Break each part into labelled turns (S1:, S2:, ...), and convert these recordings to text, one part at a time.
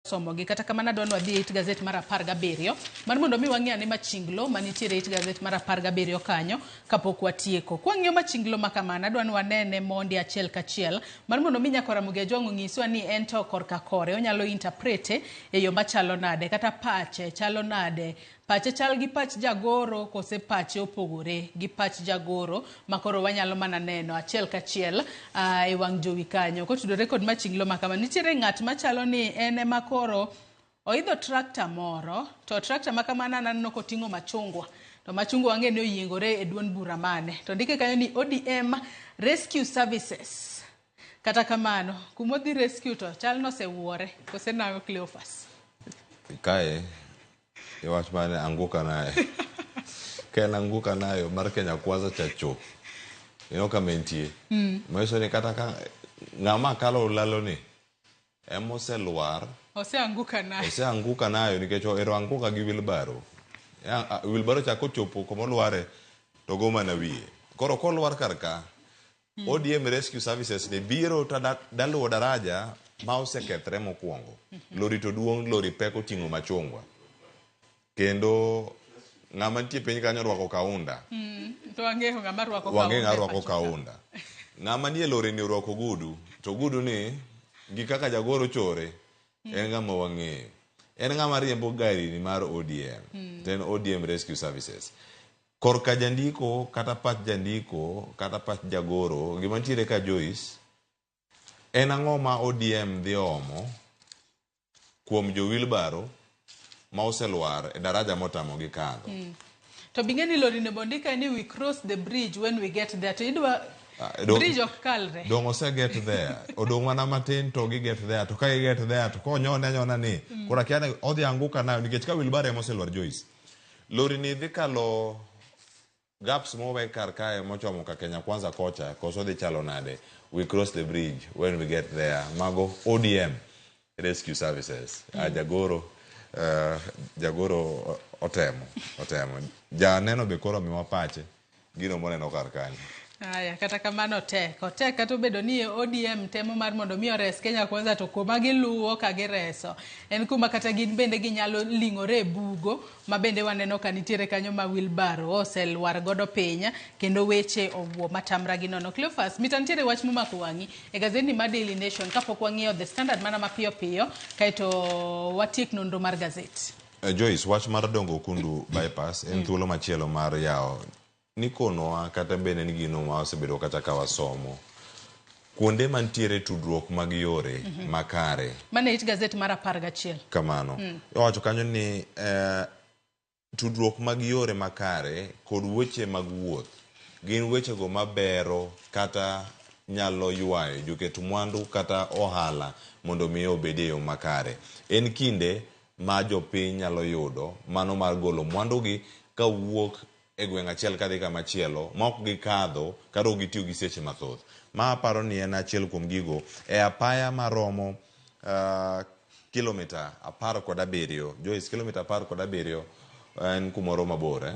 S1: somo gi kata kamana don wadhi it gazet mar 17 mar mondo mi wang'e ane machinglo manitiere it gazet mar 17 kanyo kapok watieko. Kwang'iyo machinglo makamana dwan wanene mondi achiel kachiel mar mondo mi nyako Ramogi Ajwang' nyiswa ni en to korka kore onyalo interprete e yo machalo nade kata pache chalo nade. Pache chal gi pach jagoro kose pache opogore gi pach jagoro makoro wanyalo mana neno achiel kachiel e wang' jowi kanyo. Kotudore kod machinglo makama nitiere ng'at machalo ni ene makoro oidho tractor moro to tractor makamana nanno koting'o machungwa to machungwa wang'e ni oyiengore e duond bura mane to ndike kanyo ni ODM Rescue Services. Kata kamano kumodhi rescue to chal nosewuore kose nago Cleophas
S2: kae iwach mane anguka naye ken anguka nayo mar Kenya Kwanza chacho kama entie maiso ni kata ka ng'ama kalo lalo ni emoseluar oseanguka nayo nikech ero anguka gi wilbaro wilbaro chako chopo como luare to goma na wiye koro kolwar karka ODM Rescue Services ne biro ta daluwo daraja ma osekethre mokwongo lori to duong' lori peko ting'o machungwa kendo ng'ama nitie piny kanyo rwako kaunda
S1: to wang'eyo ng'ama
S2: rwako kaunda ng'ama nie lori ni rwako gudu to gudu ni gi kaka jagoro chore en ng'ama wang'eyo en ng'ama riembo gari ni mar ODM then ODM Rescue Services korka jandiko kata pach jandiko kata pach jagoro gima nitiere ka Joyce en ang'o ma ODM dhi omo kuom jo wilbaro ma oseluar e daraja motamo gi kadho
S1: to bingeni lori ne bondika ni we cross the bridge when we get there to idwa bridge ok kalre
S2: dong ose get there odong' mana matin to gi get there to ka gi get there to konyona ni kora kiane odhi anguka nayo nikech ka wilbaro ema oseluar Joyce lori ni dhi kalo gaps mowe kar kae mochomo ka Kenya Kwanza kocha koso dhi chalo nade we cross the bridge when we get there mago ODM Rescue Services jagoro otemo janeno be koro miwa pache gino moneno kar kanyo.
S1: Aya kata kamano tek kata obedo ni ODM temo mar mondo mi ores Kenya Kwanza to kuma giluwo ka gireso en kuma kata gin bende ginyalo ling'ore e bugo ma bende waneno ka nitiere kanyo ma wilbaro oselwar godo piny kendo weche owuo matamra gi nono. Cleophas mitantiere wach momako wang'i e gazeti mar Daily Nation kapok wang'iyo The Standard mana mapiyo kaito watiek nonro mar gazeti.
S2: Joyce wach mar dongo kundu bypass en thuolo machielo mar yao nikonowa kata bene ni gino ma osebedo kata ka wasomo kuonde mantiere tudruok mag yore makare
S1: mane it gazet mar 11
S2: kamano iwacho kanyo ni tudruok mag yore makare kod weche mag wuoth gin weche go mabero kata nyalo ywayo joket mwandu kata ohala mondo mi obede yo makare en kinde ma jopiny nyalo yudo mano mar golo mwandu gi ka wuok e gweng' achiel kadhi kama chielo ma ok gikadho kata ok gitiyo gi seche mathoth ma aparo ni en achiel kuom gigo e apaya maromo kilomita 17 Joyce kilomita 17 en kumoro mabor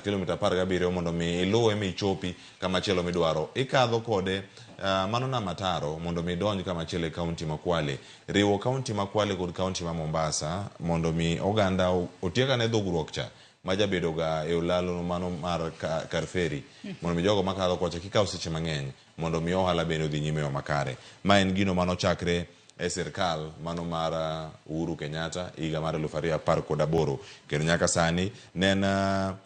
S2: kilomita 17 mondo mi iluwe mi chopi kama chielo midwaro ikadho kode mano na Mataro mondo mi donj kama chielo e kaunti ma Kwale riwo kaunti ma Kwale kod kaunti ma Mombasa mondo mi oganda otieka ne dhugruok cha majabedo ga e ulalo mano mar Karferi mondo mi jogo makadho kocha kikaw seche mang'eny mondo mi ohala bende odhi nyime yo makare ma en gino mano chakre e sirkal mano mar Uhuru Kenyatta higa mar 2018 kendo nyaka sani nena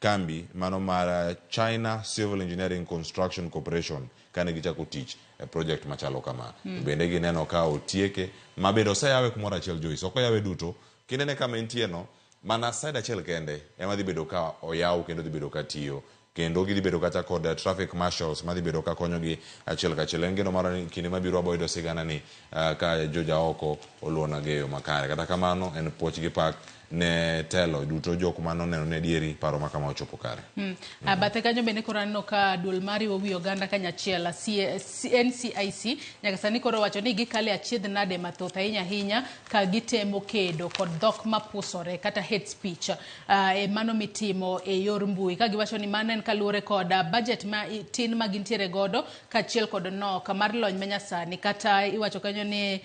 S2: kambi mano mar China Civil Engineering Construction Corporation kane gichako tich e project machalo kama bende gineno ka otieke mabedo sayawe kumoro achiel Joyce ok yawe duto kinene kama entieno mana side achiel kende ema dhi bedo ka oyaw kendo dhi bedo ka tiyo kendo gidhi bedo kata kod traffic marshals ma dhi bedo ka konyogi achiel kachiel en gino mara kinde mabiro aboydo sigana ni ka joja oko oluona geyo makare kata kamano en puoch gi pak ne telo duto jok mano neno ne dieri paro makama ochopo kare
S1: bathe kanyo bende koro aneno ka duol mari wi oganda kanyachiel NCIC nyaka sani koro wacho ni gikale achiedh nade mathoth ahinya ka gitemo kedo kod dhok mapusore kata hate speech mano mitimo e yor mbui ka giwacho ni mano en kaluore koda budget ma tin ma gintiere godo kachiel kod nok mar lony manyasani kata iwacho kanyo ni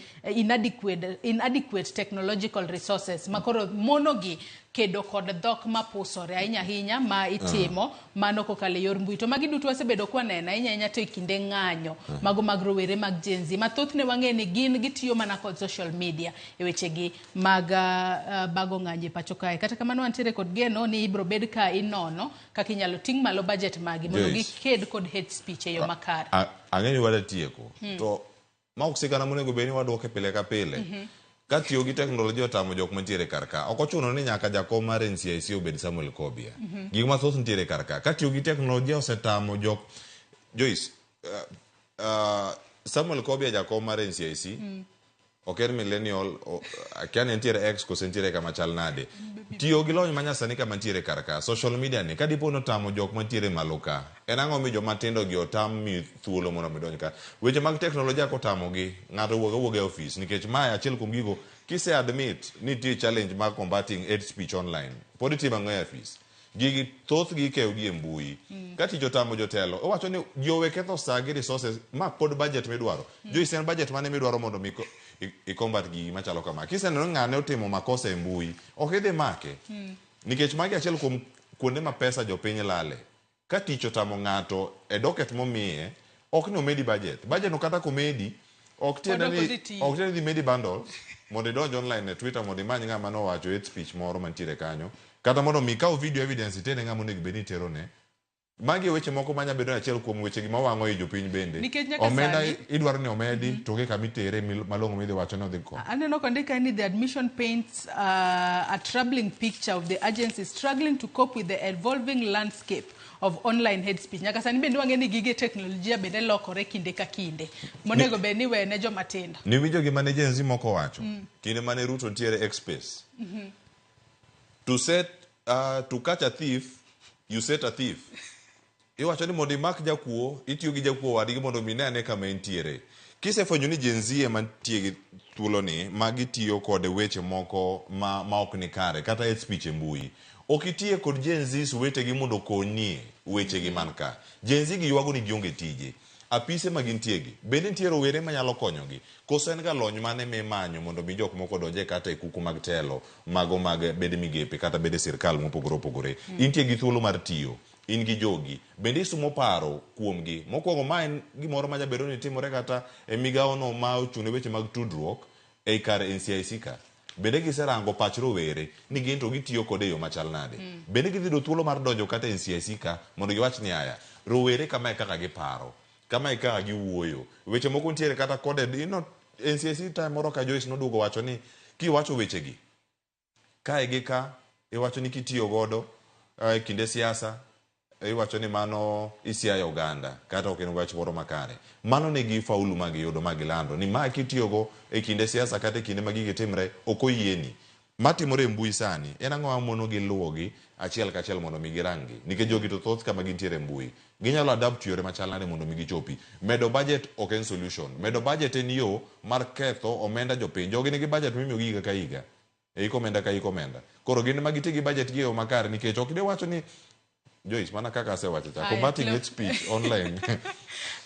S1: inadequate technological resources makoro monogi kedo kod dhok mapusore ahinya ma itimo mano kokalo yor mbui to magi duto wasebedo kwaneno ahinya to kinde ng'anyo mago mag rowere mag Gen Z mathoth ne wang'e ni gin gitiyo mana kod social media e wechegi mag bago ng'anyo pacho kae. Kata kamano wantiere kod geno ni ibro bed ka inono kaka inyalo ting' malo budget magi mondo giked kod hate speech e yo makare.
S2: Ang'eyo wada tieko to ma ok sigana monego bed ni waduoke pile ka pile. Ka tiyo gi teknolojia otamo jok mantiere karka ok ochuno ni nyaka jakom mar NCIC obed Samuel Kobia. Gik mathoth nitiere karka. Ka tiyo gi teknolojia osetamo jok Joyce Samuel Kobia jakom mar NCIC ok en millennial akiani nitiere X kose nitiere kama chal nade. Tiyo gi lony manyasani kama nitiere karka social media ni ka dipo notamo jok mantiere maluka en ang'o mi joma tindo gi otam mi thuolo mondo midonj ka weche mag teknolojia kotamo gi ng'ato wuoga e office nikech ma achiel kuom gigo kise admit ni tie challenge mag combating hate speech online pod itimo ang'o e office gigi thoth gi ikeyo gi e mbui ka tich otamo jotelo owacho ni jowe ketho saa gi resources ma pod budget midwaro Joyce en budget mane midwaro mondo i combat gigi machalo kama kiseneno ng'ane otimo makosa e mbui ok idhi make nikech magi achiel kuom kuonde ma pesa jopiny lale ka tich otamo ng'ato e docket momiye ok ni omedi budget no kata komedi ok tiende ni dhi medi bundles mondo idonj online e Twitter mondo imany ng'ama nowacho hate speech moro mantiere kanyo kata mondo mi kaw video evidence itene ng'ama onego bed ni tero ne magi weche moko manya bedo achiel kuom weche gi mawang'o e jopiny bende omenda idwaro ni omedi to ke kama itere malong'o midhi wacho ni odhi ko
S1: aneno kondika ni the admission paints a troubling picture of the agency struggling to cope with the evolving landscape of online hate speech. Nyaka sani bende wang'e ni gige teknolojia bende lokore kinde ka kinde monego bed ni wene joma tindo
S2: ni winjo gi mane Gen Z moko wacho kinde mane Ruto ntiere X-Space to catch a thief you set a thief iwacho ni mondo imak jakuo itiyo gi jakuo wadgi mondo minene kama entiere kisefwenyo ni Gen Z ema tie gi thuolo ni magi tiyo kod weche moko ma ok ni kare kata hate speech e mbui ok itie kod Gen Z wetegi mondo konyie wechegi man ka Gen Z gi ywago ni gionge tije apise magintiegi bende nitiere rowere manyalo konyogi koso en ga lony mane mimanyo mondo mi jok moko donje kata e kuku mag telo mago mag bede migepe kata bede sirkal mopogore opogore intie gi thuolo mar tiyo in gi jogi bende isumo paro kuomgi mokwongo ma en gimoro ma jabedo ni timore kata e migawo no ma ochune weche mag tudruok e kar NCIC ka bende giserango pach rowere ni gin to gitiyo kode yo machal nade bende gidhido thuolo mar donjo kata NCIC ka mondo giwach ni aya rowere kama e kaka giparo kama e kaka giwuoyo weche moko ntiere kata kode NCIC time moro ka Joyce noduogo wacho ni kiwacho wechegi kae gi ka iwacho ni kitiyo godo e kinde siasa iwacho ni mano isiayo Uganda kata ok en wach moro makare mano ne gi faulu magi yudo magi lando ni ma kitiyogo e kinde siasa kata e kinde magigi timre ok oyieni matimore mbui sani en ang'o mono gi luwogi achiel kachiel mondo mi girangi nikech jogi to thoth kama gintiere mbui ginyalo adapt yore machal nade mondo mi gichopi medo budget ok en solution medo budget en yo mar ketho omenda jopiny jogi nigi budget mimiyo gi ka higa e omenda ka omenda koro gin magiti gi budget gi yo makare nikech ok de wacho ni Joyce mana kaka asewacho cha combating hate speech online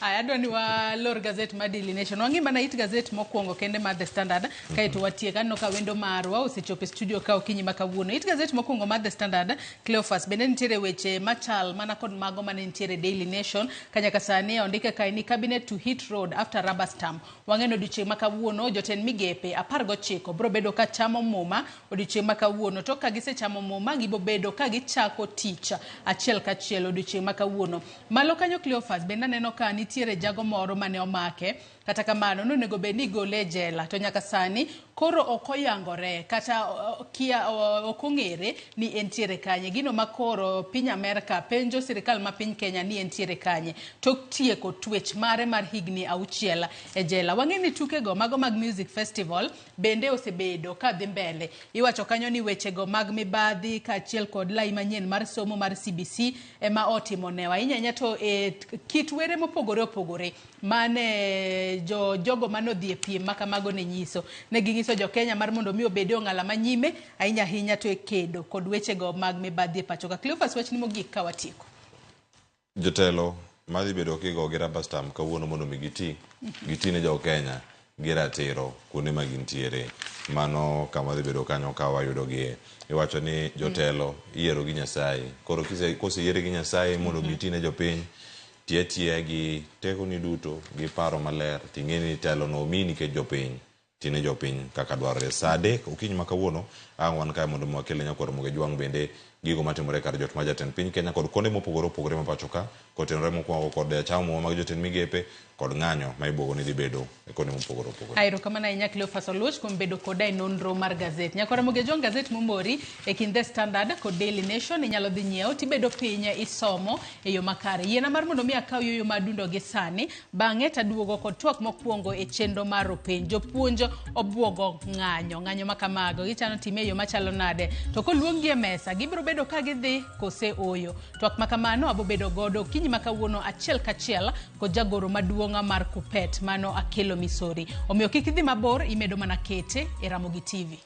S1: adwa ni walor gazet ma Daily Nation wangi mana it gazet mokwongo kende ma The Standard kaito watie kanno ka wendo marwa osechopo studio ka okinyi makawuono it gazet mokwongo ma The Standard Cleophas bende nitiere weche machal mana kod mago mane nitiere Daily Nation kanya kasani ondike kai ni cabinet to hit road after rubber stamp wang'eno odiochieng' makawuono jotend migepe 19 bro bedo ka chamo muma odiochieng' makawuono to ka gisechamo muma gibo bedo ka gichako tich achiel kachiel odiochieng' makawuono malo kanyo Cleophas bende neno ka nitiere jago moro mane omake kata kamano nonego bed ni gole jela to nyaka sani koro okoyangore kata kia okong'ere ni entiere kanye gino makoro piny Amerika penjo sirikal ma piny Kenya ni entiere kanye tok tieko twech mare mar higni 6 e jela wang'eni tukego mago mag music festival bende osebedo ka dhi mbele iwacho kanyo ni wechego mag mibadhi ka achiel kod lai manyien mar somo mar CBC ema otimo newa inyanya to kit were mopogore opogore mane jogo manodhi e piem makamago ne nyiso ne ginyiso jo Kenya mar mondo mi obede ong'ala manyime ahinya to e kedo kod wechego mag mibadhi e pacho ka Cleophas wach ni mogik ka watieko
S2: jotelo madhi bedo kigo gi rubber stamp kawuono mondo mi giti ne jo Kenya gi ratiro kuonde ma gintiere. Mano kama dhi bedo kanyo ka wayudo gi. Iwacho ni jotelo iyiero gi Nyasaye. Koro koseyiere gi Nyasaye mondo biti ne jopiny, tiye gi teko ni duto gi paro maler, ting'eni telo no mini ke jopiny. Tine jopiny kaka dwarore. Sa 3 okinyi ma kawuono wan kae mondo mwakele nyakwaro moge jwang' bende gigo matimore kar jot ma jatend piny Kenya kod kuonde mopogore opogore ma pacho ka kotenore mokwongo kod chamo mag jotend migepe kod ng'anyo ma ibuogo ni dhi bedo e kuonde mopogore opogore.
S1: Airo kamana inya Cleophas Oluoch kuom bedo koda e nonro mar gazet. Nyakwaro moge jwang' gazet mombori e kind The Standard kod Daily Nation inyalo dhi nyiewo tibedo piny isomo e yo makare. Yiena mar mondo mi akaw yo madundo gi sani bang'e taduogo kod twak mokwongo e chenro mar openj. Jopuonj obwogo ng'anyo makamago gichano time e yo machalo nade to koluongi e mesa gibiro bedo ka gidhi kose oyo. Twak makamano abo bedo godo kinyi makawuono achiel kachiel kod jagoro maduong'a mar Kupet mano Akelo Misori. Omiyo kik idhi mabor, imedo mana kete e Ramogi TV.